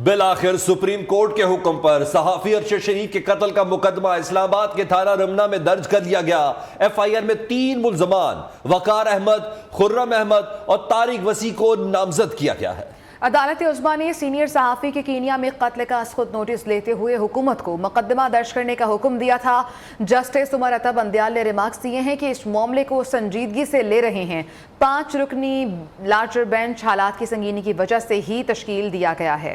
Bill आखिर supreme court के हुक्म पर सहाफी अरशद शरीफ के कत्ल का मुकदमा इस्लामाबाद के थाना रमना में दर्ज कर लिया गया। FIR में 3 मुल्जमान वकार अहमद, खुर्रम अहमद और तारिक वसी को नामजद किया गया है। अदालत उज़्मा ने सीनियर सहाफ़ी के कीनिया में कत्ल का खुद नोटिस लेते हुए हुकूमत को मुकदमा दर्ज करने का हुक्म दिया था। जस्टिस उमर अता बंदयाल ने रिमार्क्स दिए हैं कि इस मामले को संजीदगी से ले रहे हैं। 5 रुकनी लार्जर बेंच हालात की संगीनी की वजह से ही तश्कील दिया गया है।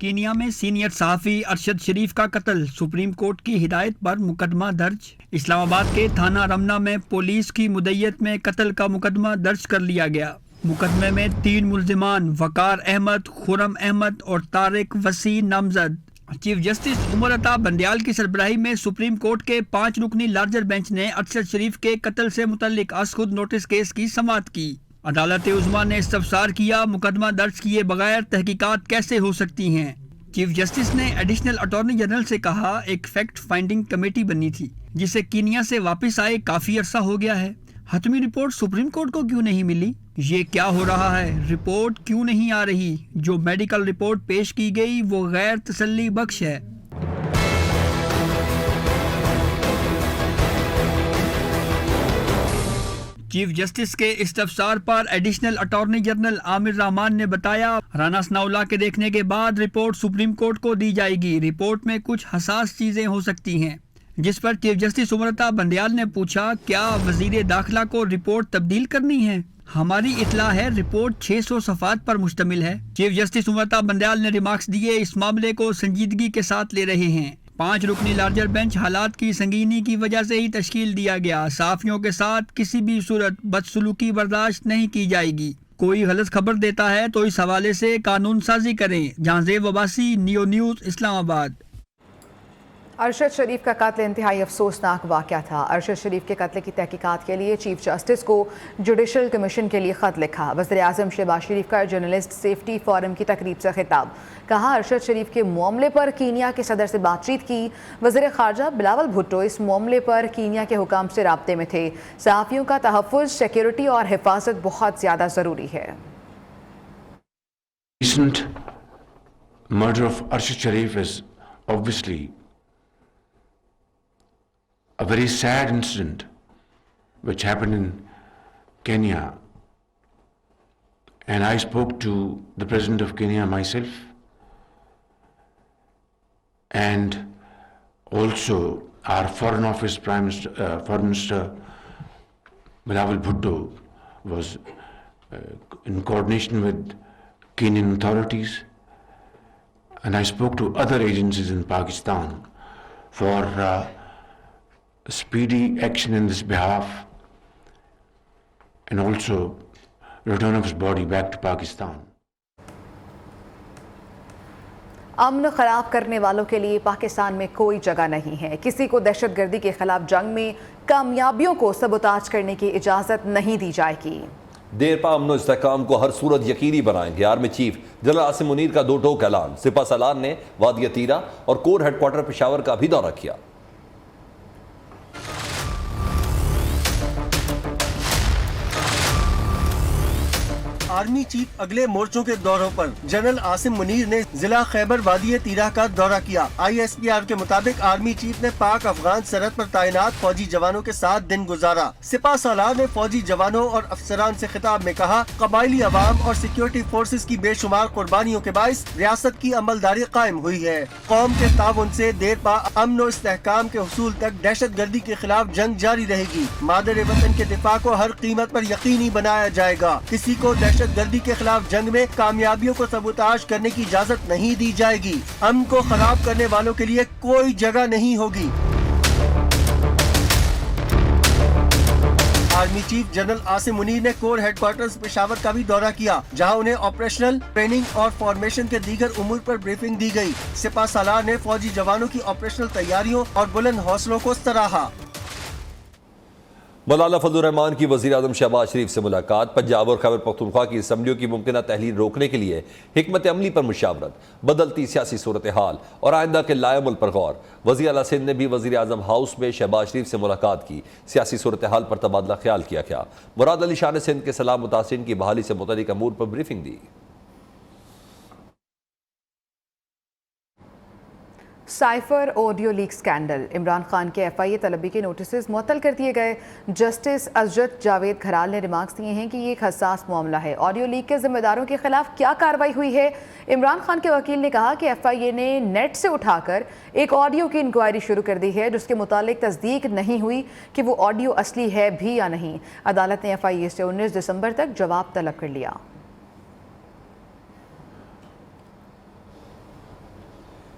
कीनिया में सीनियर सहाफ़ी अरशद शरीफ का कत्ल, सुप्रीम कोर्ट की हिदायत पर मुकदमा दर्ज। इस्लामाबाद के थाना रमना में पुलिस की मुद्दत में कत्ल का मुकदमा दर्ज कर लिया गया। मुकदमे में 3 मुल्जिमान वकार अहमद, खुर्रम अहमद और तारिक वसी नामजद। चीफ जस्टिस उमर अता बंदयाल की सरबराही में सुप्रीम कोर्ट के 5 रुकनी लार्जर बेंच ने अरशद शरीफ के कत्ल से मुतल्लिक खुद नोटिस केस की समाअत की। अदालत उज़्मा ने इस्तफसार किया, मुकदमा दर्ज किए बगैर तहकीकात कैसे हो सकती हैं। चीफ जस्टिस ने एडिशनल अटॉर्नी जनरल से कहा, एक फैक्ट फाइंडिंग कमेटी बनी थी जिसे कीनिया से वापस आए काफ़ी अरसा हो गया है। हतमी रिपोर्ट सुप्रीम कोर्ट को क्यों नहीं मिली? ये क्या हो रहा है? रिपोर्ट क्यों नहीं आ रही? जो मेडिकल रिपोर्ट पेश की गई वो गैर तसल्ली बख्श है। चीफ जस्टिस के इस्तफसार पर additional attorney general Aamir Rahman ने बताया, राना सनाउल्लाह के देखने के बाद रिपोर्ट सुप्रीम कोर्ट को दी जाएगी। रिपोर्ट में कुछ हसास चीजें हो सकती हैं। जिस पर चीफ जस्टिस उमर अता बंदयाल ने पूछा, क्या वजीर दाखिला को रिपोर्ट तब्दील करनी है? हमारी इतला है रिपोर्ट 600 सफ़ात पर मुश्तमिल है। चीफ जस्टिस उमर अता बंदयाल ने रिमार्क्स दिए, इस मामले को संजीदगी के साथ ले रहे हैं। 5 रुकनी लार्जर बेंच हालात की संगीनी की वजह से ही तश्कील दिया गया। साफियों के साथ किसी भी सूरत बदसलूकी बर्दाश्त नहीं की जाएगी। कोई गलत खबर देता है तो इस हवाले से कानून साजी करें। Jahanzeb Abbasi, neo news, Islamabad. अरशद शरीफ का कत्ल इंतहाई अफसोसनाक वाक़या था। अरशद शरीफ के कत्ल की तहकीकात के लिए चीफ जस्टिस को जुडिशल कमीशन के लिए ख़त लिखा। वज़ीर आज़म शहबाज शरीफ का जर्नलिस्ट सेफ्टी फोरम की तकरीब से खिताब। कहा, अरशद शरीफ के मामले पर कीनिया के सदर से बातचीत की। वज़ीर ख़ारजा बिलावल भुट्टो इस मामले पर कीनिया के हुकाम से राब्ते में थे। सहाफ़ियों का तहफ़्फ़ुज़, सिक्योरिटी और हिफाजत बहुत ज़्यादा ज़रूरी है। Recent murder of Arshad Sharif is obviously a very sad incident which happened in Kenya, and I spoke to the President of Kenya myself, and also our Foreign Office Foreign Minister Bilawal Bhutto was in coordination with Kenyan authorities, and I spoke to other agencies in Pakistan for speedy action in this behalf, and also return of his body back to Pakistan. अमन खराब करने वालों के लिए पाकिस्तान में कोई जगह नहीं है। किसी को दहशतगर्दी के खिलाफ जंग में कामयाबियों को सबोताज करने की इजाज़त नहीं दी जाएगी। देर पा अमन इस्तेहकाम को हर सूरत यकीनी बनाएंगे। Army chief general Asim Munir का 2 टोक ऐलान। सिपा सलार ने वादिया तीरा और कोर हेडक्वार्टर पेशावर का भी दौरा किया। आर्मी चीफ अगले मोर्चों के दौरों पर। जनरल आसिम मुनीर ने जिला खैबर वादी तीरा का दौरा किया। ISPR के मुताबिक आर्मी चीफ ने पाक अफगान सरहद पर तैनात फौजी जवानों के साथ दिन गुजारा। सिपा सालार ने फौजी जवानों और अफसरान से खिताब में कहा, कबायली अवाम और सिक्योरिटी फोर्सेज की बेशुमार कुर्बानियों के बाइस रियासत की अमलदारी कायम हुई है। कौम के ताउन से देर पा अमन और इस्तेहकाम के हुसूल तक दहशत गर्दी के खिलाफ जंग जारी रहेगी। मादर वतन के दिफा को हर कीमत पर यकीनी बनाया जाएगा। किसी को दहशत गर्दी के खिलाफ जंग में कामयाबियों को सबूताज करने की इजाजत नहीं दी जाएगी। अमन को खराब करने वालों के लिए कोई जगह नहीं होगी। Army chief general Asim Munir ने कोर हेडक्वार्टर्स पेशावर का भी दौरा किया, जहां उन्हें ऑपरेशनल ट्रेनिंग और फॉर्मेशन के दीगर उमूर पर ब्रीफिंग दी गई। सिपा सालार ने फौजी जवानों की ऑपरेशनल तैयारियों और बुलंद हौसलों को सराहा। मौलाना फजलुर रहमान की वज़ीर आज़म शहबाज शरीफ से मुलाकात। पंजाब और खैबर पख्तूनख्वा की असम्बलियों की मुमकिन तहलील रोकने के लिए हिकमत अमली पर मुशावरत, बदलती सियासी सूरत हाल और आइंदा के लाएमुल पर गौर। वज़ीर आला सिंध ने भी वज़ीर आज़म हाउस में शहबाज शरीफ से मुलाकात की, सियासी सूरत हाल पर तबादला ख्याल किया गया। मुराद अली शाह ने सिंध के सलाम मुतासिरीन की बहाली से मुतल्लिक़ अमूर पर ब्रीफिंग दी। Cipher audio leak scandal, Imran Khan के FIA तलबी के नोटिस मुअत्तल कर दिए गए। जस्टिस अजरत जावेद घराल ने रिमार्क्स दिए हैं कि ये एक हसास मामला है। ऑडियो लीक के जिम्मेदारों के खिलाफ क्या कार्रवाई हुई है? इमरान खान के वकील ने कहा कि FIA ने नेट से उठाकर एक ऑडियो की इंक्वायरी शुरू कर दी है, जिसके मुतालिक तस्दीक नहीं हुई कि वो ऑडियो असली है भी या नहीं। अदालत ने FIA से 19 दिसंबर तक जवाब तलब कर लिया।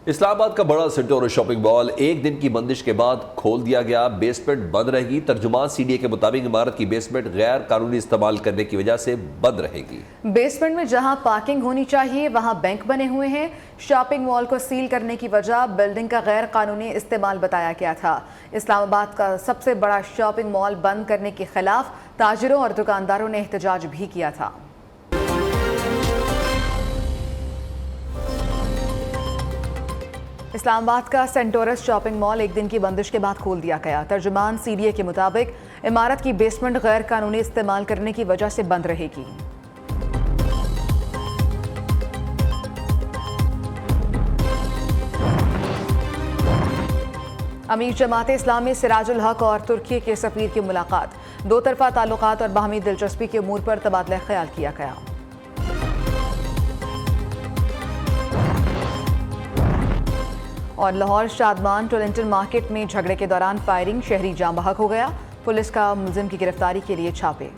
इस्लामाबाद का बड़ा सिटोर शॉपिंग मॉल एक दिन की बंदिश के बाद खोल दिया गया। बेसमेंट बंद रहेगी। तर्जुमान CDA के मुताबिक इमारत की बेसमेंट गैर कानूनी इस्तेमाल करने की वजह से बंद रहेगी। बेसमेंट में जहां पार्किंग होनी चाहिए वहां बैंक बने हुए हैं। शॉपिंग मॉल को सील करने की वजह बिल्डिंग का गैर कानूनी इस्तेमाल बताया गया था। इस्लामाबाद का सबसे बड़ा शॉपिंग मॉल बंद करने के खिलाफ ताजिरों और दुकानदारों ने एहतजाज भी किया था। इस्लामाबाद का सेंटोरस शॉपिंग मॉल एक दिन की बंदिश के बाद खोल दिया गया। तर्जुमान CDA के मुताबिक इमारत की बेसमेंट गैर कानूनी इस्तेमाल करने की वजह से बंद रहेगी। अमीर जमात इस्लामी सिराजुल हक और तुर्की के सफीर की मुलाकात। दो तरफा ताल्लुकात और बाहमी दिलचस्पी के अमूर पर तबादला ख्याल किया गया। और लाहौर शादमान टोलेंटन मार्केट में झगड़े के दौरान फायरिंग, शहरी जाम बहक हो गया। पुलिस का मुलजिम की गिरफ्तारी के लिए छापे।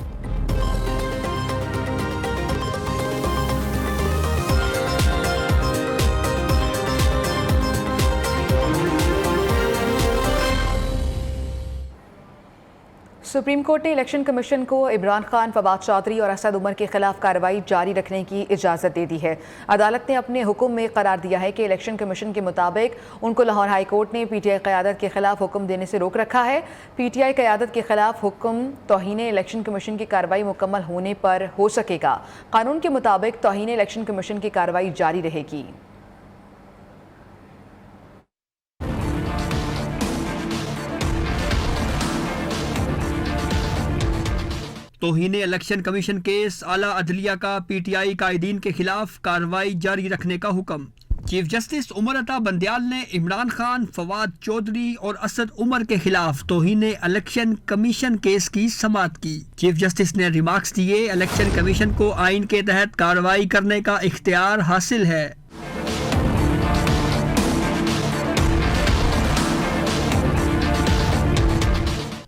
सुप्रीम कोर्ट ने इलेक्शन कमीशन को इमरान खान, फवाद चौधरी और असद उमर के खिलाफ कार्रवाई जारी रखने की इजाज़त दे दी है। अदालत ने अपने हुक्म में करार दिया है कि इलेक्शन कमीशन के मुताबिक उनको लाहौर हाई कोर्ट ने PTI क़यादत के खिलाफ हुक्म देने से रोक रखा है। PTI क़यादत के खिलाफ हुक्म तौहीन इलेक्शन कमीशन की कार्रवाई मुकम्मल होने पर हो सकेगा। कानून के मुताबिक तौहीन इलेक्शन कमीशन की कार्रवाई जारी रहेगी। तौहीन इलेक्शन कमीशन केस, आला अदलिया का PTI कायदीन के खिलाफ कार्रवाई जारी रखने का हुक्म। चीफ जस्टिस उमर अता बंदयाल ने इमरान खान, फवाद चौधरी और असद उमर के खिलाफ तौहीन इलेक्शन कमीशन केस की समाअत की। चीफ जस्टिस ने रिमार्क्स दिए, इलेक्शन कमीशन को आइन के तहत कार्रवाई करने का इख्तियार हासिल है।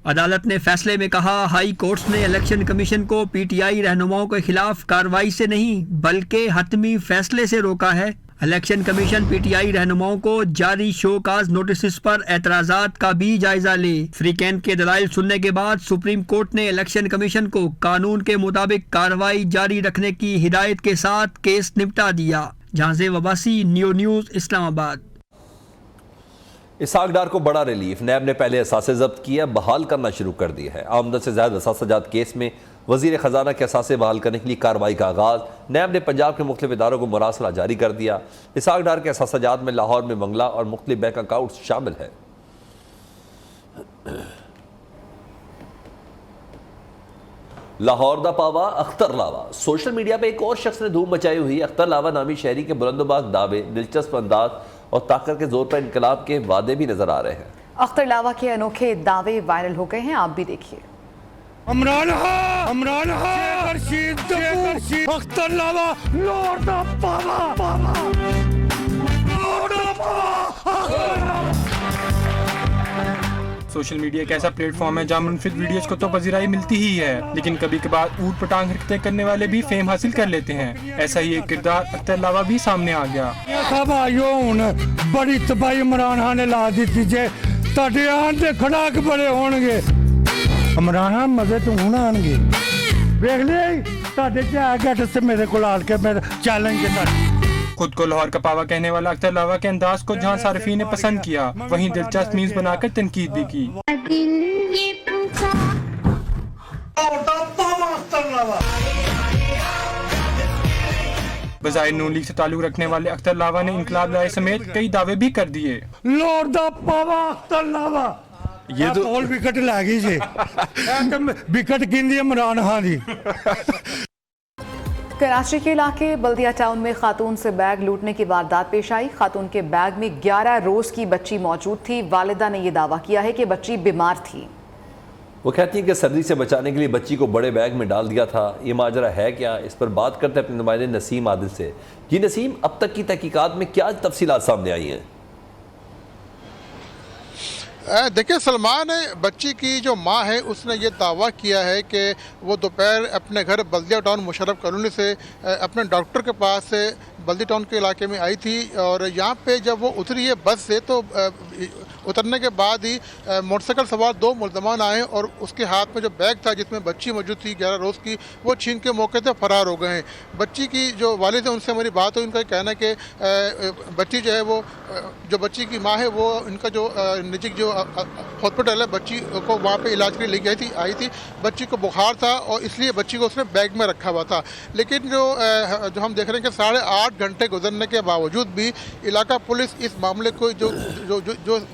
अदालत ने फैसले में कहा, हाई कोर्ट्स ने इलेक्शन कमीशन को PTI रहनुमाओं के खिलाफ कार्रवाई से नहीं बल्कि हतमी फैसले से रोका है। इलेक्शन कमीशन PTI रहनुमाओं को जारी शोकाज नोटिस पर एतराजात का भी जायजा ले। फ्री कैंप के दलाइल सुनने के बाद सुप्रीम कोर्ट ने इलेक्शन कमीशन को कानून के मुताबिक कार्रवाई जारी रखने की हिदायत के साथ केस निपटा दिया। जहां से वबासी, न्यू न्यूज़, इस्लामाबाद। इसहाक डार को बड़ा रिलीफ। नैब ने पहले असासे जब्त किया, बहाल करना शुरू कर दिया है। आमदन से ज्यादा असासाजात केस में वजीर खजाना के असासे बहाल करने के लिए कार्रवाई का आगाज। नैब ने पंजाब के मुख्तलिफ इदारों को मरासला जारी कर दिया। इसहाक डार के असासाजात में लाहौर में मंगला और मुख्तलिफ बैंक अकाउंट शामिल है। लाहौर दा पावा अख्तर लावा। सोशल मीडिया पे एक और शख्स ने धूम मचाई हुई। अख्तर लावा नामी शहरी के बुलंदबाग दावे, दिलचस्प अंदाज और ताकत के जोर पर इनकलाब के वादे भी नजर आ रहे हैं। अख्तर लावा के अनोखे दावे वायरल हो गए हैं, आप भी देखिए। अख्तर लावा लॉर्ड दा पावा। सोशल मीडिया एक ऐसा प्लेटफॉर्म है जहाँ मुनफिद वीडियोस को तो पजीराई मिलती ही है, लेकिन कभी कभार ऊट पटांग हरकतें करने वाले भी फेम हासिल कर लेते हैं। ऐसा ही एक किरदार अख्तर लावा भी सामने आ गया। बड़ी तबाही इमरान खान ने ला दी जे ताडे आन दे खड़ाक बड़े होणगे। इमरान खान मजे तो हुण आणगे। देख ले ताडे क्या गट से मेरे को आल के मेरा चैलेंज करना। खुद को लाहौर का पावा कहने वाला अख्तर लावा के अंदाज को जहां सारिफीन ने पसंद किया, वहीं दिलचस्प मीम्स बनाकर तनकीद भी की। लावा। बजाय नून लीग से ताल्लुक रखने वाले अख्तर लावा ने इनकलाब लाए समेत कई दावे भी कर दिए। लोर दा पावा अख्तर लावा ये तो बॉल विकेट लै गई जी विकेट गिनदी इमरान खान दी। कराची के इलाके बल्दिया टाउन में खातून से बैग लूटने की वारदात पेश आई। खातून के बैग में 11 रोज की बच्ची मौजूद थी। वालिदा ने यह दावा किया है कि बच्ची बीमार थी। वो कहती है कि सर्दी से बचाने के लिए बच्ची को बड़े बैग में डाल दिया था। ये माजरा है क्या, इस पर बात करते हैं अपने नुमाइंदे नसीम आदिल से। जी नसीम, अब तक की तहकीकात में क्या तफसीलात सामने आई हैं? देखिए सलमान, बच्ची की जो माँ है उसने ये दावा किया है कि वो दोपहर अपने घर बल्दिया टाउन मुशर्रफ कॉलोनी से अपने डॉक्टर के पास से बल्दी टाउन के इलाके में आई थी और यहाँ पे जब वो उतरी है बस से तो उतरने के बाद ही मोटरसाइकिल सवार 2 मुल्ज़मान आए और उसके हाथ में जो बैग था जिसमें बच्ची मौजूद थी 11 रोज़ की, वो छीन के मौके से फरार हो गए हैं। बच्ची की जो वालिद है उनसे हमारी बात हुई, उनका कहना है कि बच्ची जो है वो जो बच्ची की माँ है वो इनका जो निजी जो हॉस्पिटल है बच्ची को वहाँ पे इलाज के लिए आई थी। बच्ची को बुखार था और इसलिए बच्ची को उसने बैग में रखा हुआ था। लेकिन जो हम देख रहे हैं कि 8.5 घंटे गुजरने के बावजूद भी इलाका पुलिस इस मामले को जो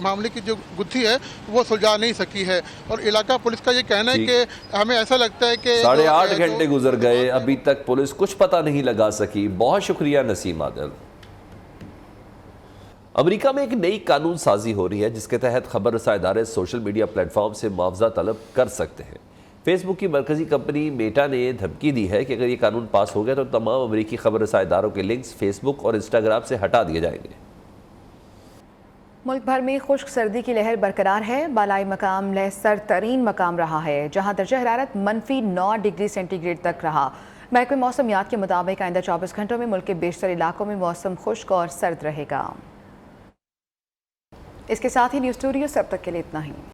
मामले की जो गुत्थी है वो सुलझा नहीं सकी है और इलाका पुलिस का ये कहना है कि हमें ऐसा लगता है कि 8.5 घंटे गुजर गए, अभी तक पुलिस कुछ पता नहीं लगा सकी। बहुत शुक्रिया नसीम आदिल। अमेरिका में एक नई कानून साजी हो रही है जिसके तहत खबर रसा इदारे सोशल मीडिया प्लेटफॉर्म से मुआवजा तलब कर सकते हैं। फेसबुक की मरकजी कंपनी मेटा ने धमकी दी है कि अगर ये कानून पास हो गया तो तमाम अमेरिकी खबर रसा इदारों के लिंक्स फेसबुक और इंस्टाग्राम से हटा दिए जाएंगे। मुल्क भर में खुश्क सर्दी की लहर बरकरार है। बालाई मकाम लहसर तरीन मकाम रहा है जहां दर्जा हरारत -9 डिग्री सेंटीग्रेड तक रहा। महकमे मौसमियात के मुताबिक आइंदा 24 घंटों में मुल्क के बेशतर इलाकों में मौसम खुश्क और सर्द रहेगा। इसके साथ ही न्यूज़ स्टूडियो से अब तक के लिए इतना ही।